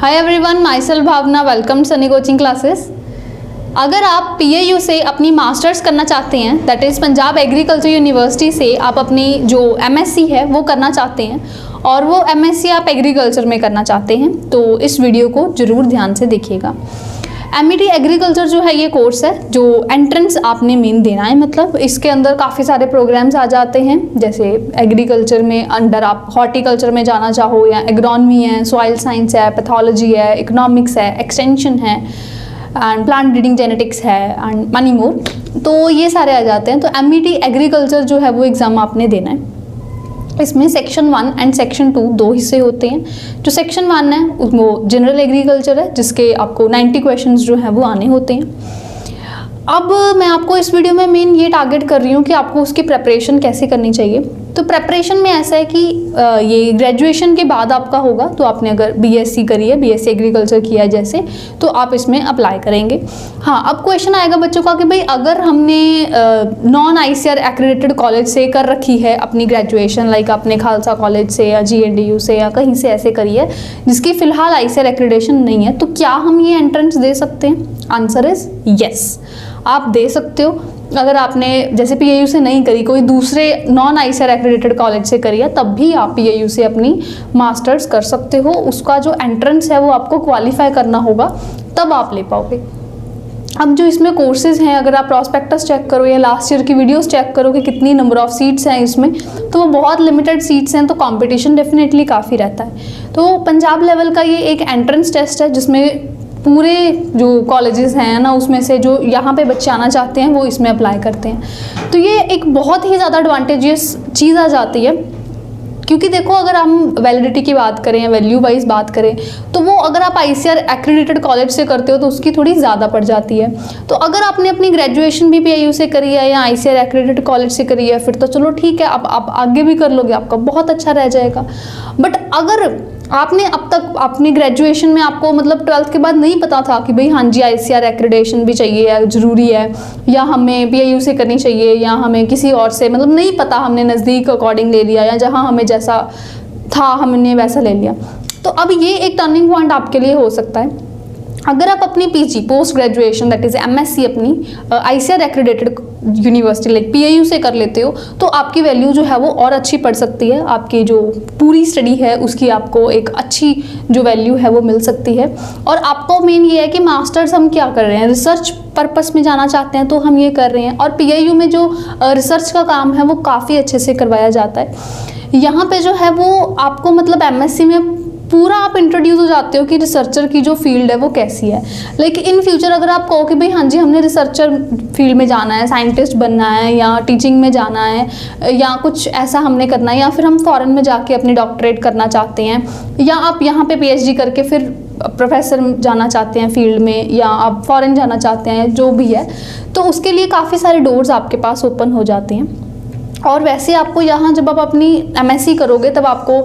हाय everyone, myself Bhavna, welcome Sunny Coaching Classes. अगर आप PAU से अपनी मास्टर्स करना चाहते हैं, that is Punjab agriculture university से आप अपनी जो MSc है वो करना चाहते हैं और वो MSc आप एग्रीकल्चर में करना चाहते हैं, तो इस वीडियो को ज़रूर ध्यान से देखिएगा। MET एग्रीकल्चर जो है ये कोर्स है जो एंट्रेंस आपने मेन देना है, मतलब इसके अंदर काफ़ी सारे प्रोग्राम्स आ जाते हैं। जैसे एग्रीकल्चर में अंडर आप हॉर्टिकल्चर में जाना चाहो या एग्रोनॉमी है, सॉइल साइंस है, पैथोलॉजी है, इकोनॉमिक्स है, एक्सटेंशन है एंड प्लांट ब्रीडिंग जेनेटिक्स है एंड मनी मोर, तो ये सारे आ जाते हैं। तो MET एग्रीकल्चर जो है वो एग्ज़ाम आपने देना है। इसमें सेक्शन 1 एंड सेक्शन 2 दो हिस्से होते हैं। जो सेक्शन 1 है वो जनरल एग्रीकल्चर है, जिसके आपको 90 क्वेश्चंस जो है वो आने होते हैं। अब मैं आपको इस वीडियो में मेन ये टारगेट कर रही हूँ कि आपको उसकी प्रेपरेशन कैसे करनी चाहिए। तो प्रेपरेशन में ऐसा है कि ये ग्रेजुएशन के बाद आपका होगा, तो आपने अगर BSc करी है, BSc एग्रीकल्चर किया है जैसे, तो आप इसमें अप्लाई करेंगे। हाँ, अब क्वेश्चन आएगा बच्चों का कि भाई अगर हमने नॉन ICAR एक्रेडिटेड कॉलेज से कर रखी है अपनी ग्रेजुएशन, लाइक आपने खालसा कॉलेज से या GNDU से या कहीं से ऐसे करी है जिसकी फ़िलहाल ICAR एक्रेडिटेशन नहीं है, तो क्या हम ये एंट्रेंस दे सकते हैं? आंसर इज़ येस, आप दे सकते हो। अगर आपने जैसे PAU से नहीं करी, कोई दूसरे नॉन ICAR एक्रेडिटेड कॉलेज से करी है, तब भी आप PAU से अपनी मास्टर्स कर सकते हो। उसका जो एंट्रेंस है वो आपको क्वालिफाई करना होगा, तब आप ले पाओगे। अब जो इसमें कोर्सेज हैं, अगर आप प्रॉस्पेक्टस चेक करो या लास्ट ईयर की वीडियोस चेक करो कि कितनी नंबर ऑफ सीट्स हैं इसमें, तो वो बहुत लिमिटेड सीट्स हैं, तो कंपटीशन डेफिनेटली काफ़ी रहता है। तो पंजाब लेवल का ये एक एंट्रेंस टेस्ट है जिसमें पूरे जो कॉलेजेस हैं ना, उसमें से जो यहाँ पे बच्चे आना चाहते हैं वो इसमें अप्लाई करते हैं। तो ये एक बहुत ही ज़्यादा एडवांटेजियस चीज़ आ जाती है, क्योंकि देखो अगर हम वैलिडिटी की बात करें, वैल्यू वाइज बात करें, तो वो अगर आप ICAR एक्रेडिटेड कॉलेज से करते हो तो उसकी थोड़ी ज़्यादा पड़ जाती है। तो अगर आपने अपनी ग्रेजुएशन भी PAU से करी है या ICAR एक्रेडिटेड कॉलेज से करी है, फिर तो चलो ठीक है, आप आगे भी कर लोगे, आपका बहुत अच्छा रह जाएगा। बट अगर आपने अब तक अपनी ग्रेजुएशन में आपको मतलब 12th के बाद नहीं पता था कि भाई हाँ जी ICAR एक्रेडिटेशन भी चाहिए या ज़रूरी है, या हमें PAU से करनी चाहिए, या हमें किसी और से, मतलब नहीं पता, हमने नज़दीक अकॉर्डिंग ले लिया या जहाँ हमें जैसा था हमने वैसा ले लिया, तो अब ये एक टर्निंग पॉइंट आपके लिए हो सकता है। अगर आप अपनी PG post graduation that is MSc अपनी ICAR accredited university like PAU से कर लेते हो, तो आपकी वैल्यू जो है वो और अच्छी पड़ सकती है। आपकी जो पूरी स्टडी है उसकी आपको एक अच्छी जो वैल्यू है वो मिल सकती है। और आपको मेन ये है कि मास्टर्स हम क्या कर रहे हैं, रिसर्च पर्पस में जाना चाहते हैं तो हम ये कर रहे हैं। और PAU में जो रिसर्च का काम है वो काफ़ी अच्छे से करवाया जाता है। यहाँ पे जो है वो आपको मतलब MSc में पूरा आप इंट्रोड्यूस हो जाते हो कि रिसर्चर की जो फील्ड है वो कैसी है। लेकिन इन फ्यूचर अगर आप कहो कि भाई हाँ जी हमने रिसर्चर फील्ड में जाना है, साइंटिस्ट बनना है या टीचिंग में जाना है या कुछ ऐसा हमने करना है, या फिर हम फॉरेन में जाके अपनी डॉक्टरेट करना चाहते हैं, या आप यहाँ पे PhD करके फिर प्रोफेसर जाना चाहते हैं फील्ड में, या आप फॉरेन जाना चाहते हैं, जो भी है, तो उसके लिए काफ़ी सारे डोर्स आपके पास ओपन हो जाते हैं। और वैसे आपको यहाँ जब आप अपनी MSc करोगे तब आपको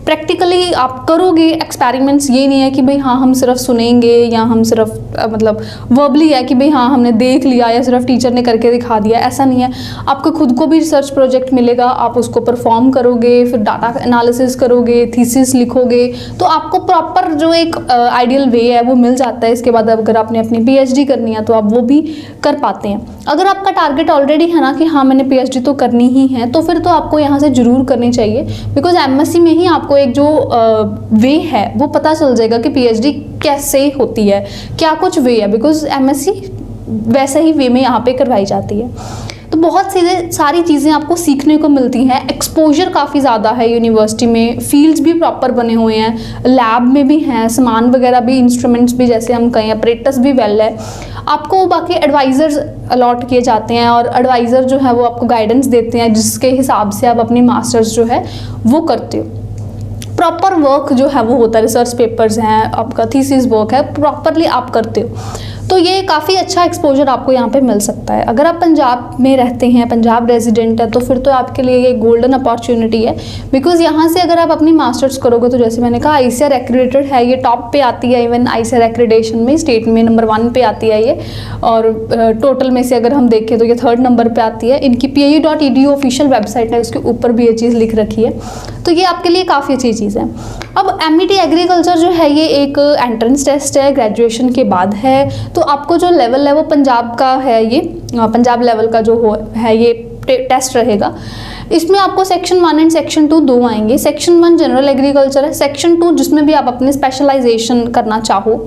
प्रैक्टिकली आप करोगे एक्सपेरिमेंट्स। ये नहीं है कि भाई हाँ हम सिर्फ सुनेंगे या हम सिर्फ मतलब वर्बली है कि भाई हाँ हमने देख लिया या सिर्फ टीचर ने करके दिखा दिया, ऐसा नहीं है। आपको खुद को भी रिसर्च प्रोजेक्ट मिलेगा, आप उसको परफॉर्म करोगे, फिर डाटा एनालिसिस करोगे, थीसिस लिखोगे, तो आपको प्रॉपर जो एक आइडियल वे है वो मिल जाता है। इसके बाद अगर आपने अपनी PhD करनी है तो आप वो भी कर पाते हैं। अगर आपका टारगेट ऑलरेडी है ना कि हाँ मैंने PhD तो करनी ही है, तो फिर तो आपको यहाँ से ज़रूर करनी चाहिए, बिकॉज MSc में ही आपको एक जो वे है वो पता चल जाएगा कि PhD कैसे होती है, क्या कुछ वे है, बिकॉज MSc वैसे ही वे में यहाँ पे करवाई जाती है। तो बहुत सारी चीज़ें आपको सीखने को मिलती हैं। एक्सपोजर काफ़ी ज़्यादा है यूनिवर्सिटी में, फील्ड्स भी प्रॉपर बने हुए हैं, लैब में भी हैं, सामान वगैरह भी, इंस्ट्रूमेंट्स भी, जैसे हम कहें अपरेटस भी वेल है। आपको बाकी एडवाइज़र्स अलॉट किए जाते हैं और एडवाइज़र जो है वो आपको गाइडेंस देते हैं, जिसके हिसाब से आप अपनी मास्टर्स जो है वो करते हो। प्रॉपर वर्क जो है वो होता है, रिसर्च पेपर्स हैं, आपका थीसिस वर्क है, प्रॉपरली आप करते हो। तो ये काफ़ी अच्छा एक्सपोजर आपको यहाँ पे मिल सकता है। अगर आप पंजाब में रहते हैं, पंजाब रेजिडेंट है, तो फिर तो आपके लिए ये गोल्डन अपॉर्चुनिटी है, बिकॉज यहाँ से अगर आप अपनी मास्टर्स करोगे तो जैसे मैंने कहा ICAR एक्रेडिटेड है, ये टॉप पे आती है, इवन ICAR एक्रेडिटेशन में स्टेट में नंबर 1 पे आती है ये, और टोटल में से अगर हम देखें तो ये 3rd नंबर पे आती है। इनकी PIU.edu ऑफिशियल वेबसाइट है, उसके ऊपर भी ये चीज़ लिख रखी है, तो ये आपके लिए काफ़ी अच्छी चीज़ है। अब MET एग्रीकल्चर जो है ये एक एंट्रेंस टेस्ट है, ग्रेजुएशन के बाद है, तो आपको जो लेवल है वो पंजाब का है, ये पंजाब लेवल का जो है ये टेस्ट रहेगा। इसमें आपको सेक्शन 1 एंड सेक्शन 2 दो आएंगे। सेक्शन 1 जनरल एग्रीकल्चर है, सेक्शन 2 जिसमें भी आप अपने स्पेशलाइजेशन करना चाहो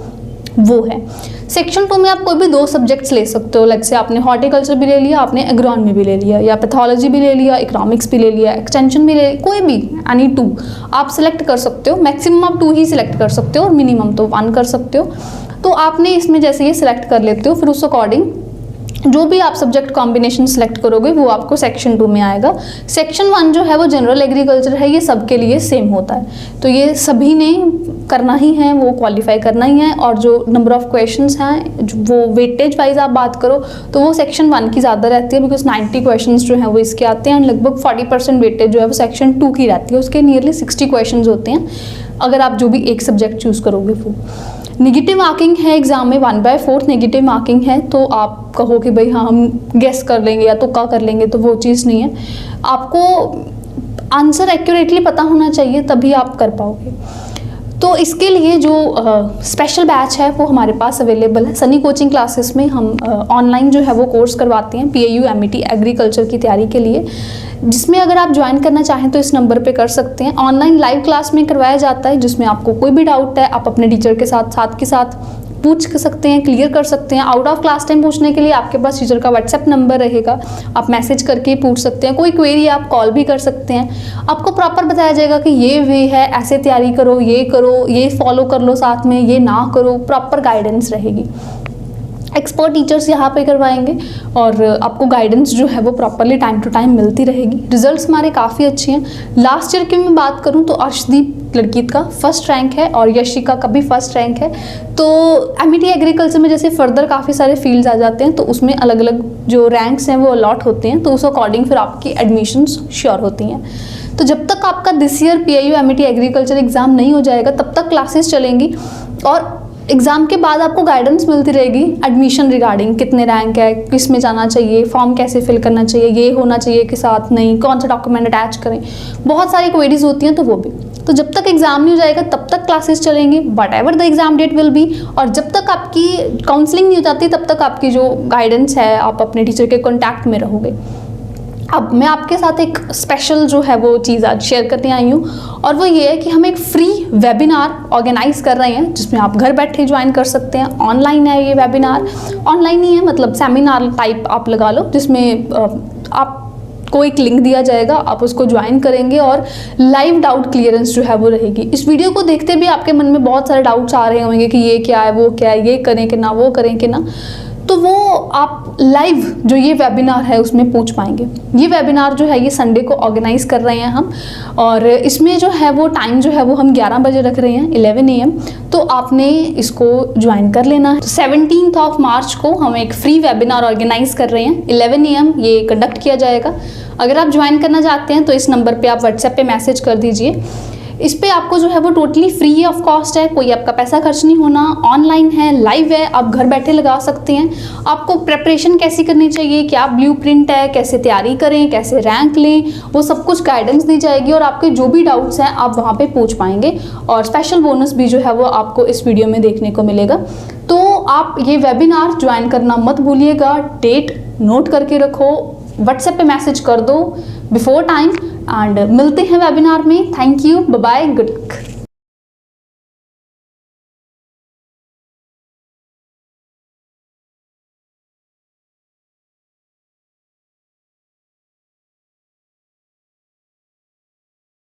वो है। सेक्शन 2 में आप कोई भी 2 सब्जेक्ट्स ले सकते हो, लाइक से आपने हॉर्टिकल्चर भी ले लिया, आपने एग्रोनॉमी भी ले लिया, या पैथोलॉजी भी ले लिया, इकोनॉमिक्स भी ले लिया, एक्सटेंशन भी ले लिया, कोई भी एनी 2 आप सिलेक्ट कर सकते हो। मैक्सिमम आप 2 ही सिलेक्ट कर सकते हो और मिनिमम तो 1 कर सकते हो। तो आपने इसमें जैसे ये सिलेक्ट कर लेते हो, फिर उस अकॉर्डिंग जो भी आप सब्जेक्ट कॉम्बिनेशन सेलेक्ट करोगे वो आपको सेक्शन 2 में आएगा। सेक्शन 1 जो है वो जनरल एग्रीकल्चर है, ये सबके लिए सेम होता है, तो ये सभी ने करना ही है, वो क्वालिफाई करना ही है। और जो नंबर ऑफ क्वेश्चंस हैं वो वेटेज वाइज आप बात करो तो वो सेक्शन 1 की ज़्यादा रहती है, बिकॉज 90 क्वेश्चंस जो हैं वो इसके आते हैं, एंड लगभग 40% वेटेज जो है वो सेक्शन 2 की रहती है, उसके नियरली 60 क्वेश्चन होते हैं अगर आप जो भी एक सब्जेक्ट चूज़ करोगे वो। नेगेटिव मार्किंग है एग्जाम में, 1/4 नेगेटिव मार्किंग है, तो आप कहो कि भाई हाँ हम गेस कर लेंगे या तुक्का कर लेंगे, तो वो चीज़ नहीं है। आपको आंसर एक्यूरेटली पता होना चाहिए, तभी आप कर पाओगे। तो इसके लिए जो स्पेशल बैच है वो हमारे पास अवेलेबल है। सनी कोचिंग क्लासेस में हम ऑनलाइन जो है वो कोर्स करवाते हैं PIU MET एग्रीकल्चर की तैयारी के लिए, जिसमें अगर आप ज्वाइन करना चाहें तो इस नंबर पे कर सकते हैं। ऑनलाइन लाइव क्लास में करवाया जाता है, जिसमें आपको कोई भी डाउट है आप अपने टीचर के साथ पूछ सकते हैं, क्लियर कर सकते हैं। आउट ऑफ क्लास टाइम पूछने के लिए आपके पास टीचर का WhatsApp नंबर रहेगा, आप मैसेज करके पूछ सकते हैं। कोई क्वेरी आप कॉल भी कर सकते हैं। आपको प्रॉपर बताया जाएगा कि ये वे है, ऐसे तैयारी करो, ये फॉलो कर लो, साथ में ये ना करो, प्रॉपर गाइडेंस रहेगी। एक्सपर्ट टीचर्स यहाँ पे करवाएंगे और आपको गाइडेंस जो है वो प्रॉपरली टाइम टू टाइम मिलती रहेगी। रिजल्ट्स हमारे काफ़ी अच्छे हैं। लास्ट ईयर की मैं बात करूँ तो अर्शदीप लड़की का 1st रैंक है और यशिका का भी 1st रैंक है। तो MET एग्रीकल्चर में जैसे फर्दर काफ़ी सारे फील्ड्स आ जाते हैं, तो उसमें अलग अलग जो रैंक्स हैं वो अलॉट होते हैं, तो उस अकॉर्डिंग फिर आपकी एडमिशन्स श्योर होती हैं। तो जब तक आपका this year PIU MET agriculture exam नहीं हो जाएगा तब तक क्लासेस चलेंगी, और एग्ज़ाम के बाद आपको गाइडेंस मिलती रहेगी एडमिशन रिगार्डिंग कितने रैंक है, किस में जाना चाहिए, फॉर्म कैसे फिल करना चाहिए, ये होना चाहिए कि साथ नहीं, कौन सा डॉक्यूमेंट अटैच करें, बहुत सारी क्वेरीज होती हैं, तो वो भी। तो जब तक एग्ज़ाम नहीं हो जाएगा तब तक क्लासेस चलेंगी, whatever the exam date will be. और जब तक आपकी काउंसलिंग नहीं हो जाती तब तक आपकी जो गाइडेंस है आप अपने टीचर के कॉन्टैक्ट में रहोगे। अब मैं आपके साथ एक स्पेशल जो है वो चीज़ आज शेयर करने आई हूँ, और वो ये है कि हम एक फ्री वेबिनार ऑर्गेनाइज कर रहे हैं, जिसमें आप घर बैठे ज्वाइन कर सकते हैं। ऑनलाइन है ये वेबिनार, ऑनलाइन ही है, मतलब सेमिनार टाइप आप लगा लो, जिसमें आपको एक लिंक दिया जाएगा, आप उसको ज्वाइन करेंगे और लाइव डाउट क्लियरेंस जो है वो रहेगी। इस वीडियो को देखते भी आपके मन में बहुत सारे डाउट्स आ रहे होंगे कि ये क्या है, वो क्या है, ये करें कि ना, वो करें कि ना, तो वो आप लाइव जो ये वेबिनार है उसमें पूछ पाएंगे। ये वेबिनार जो है ये संडे को ऑर्गेनाइज कर रहे हैं हम, और इसमें जो है वो टाइम जो है वो हम 11 बजे रख रहे हैं, 11 AM, तो आपने इसको ज्वाइन कर लेना है। 17 मार्च को हम एक फ्री वेबिनार ऑर्गेनाइज कर रहे हैं, 11 AM ये कंडक्ट किया जाएगा। अगर आप ज्वाइन करना चाहते हैं तो इस नंबर पर आप WhatsApp पे मैसेज कर दीजिए। इस पे आपको जो है वो टोटली फ्री ऑफ कॉस्ट है, कोई आपका पैसा खर्च नहीं होना, ऑनलाइन है, लाइव है, आप घर बैठे लगा सकते हैं। आपको प्रेपरेशन कैसी करनी चाहिए, क्या ब्लूप्रिंट है, कैसे तैयारी करें, कैसे रैंक लें, वो सब कुछ गाइडेंस दी जाएगी, और आपके जो भी डाउट्स हैं आप वहाँ पे पूछ पाएंगे। और स्पेशल बोनस भी जो है वो आपको इस वीडियो में देखने को मिलेगा। तो आप ये वेबिनार ज्वाइन करना मत भूलिएगा, डेट नोट करके रखो, WhatsApp पे मैसेज कर दो बिफोर टाइम, एंड मिलते हैं वेबिनार में। Thank you, bye bye, good luck.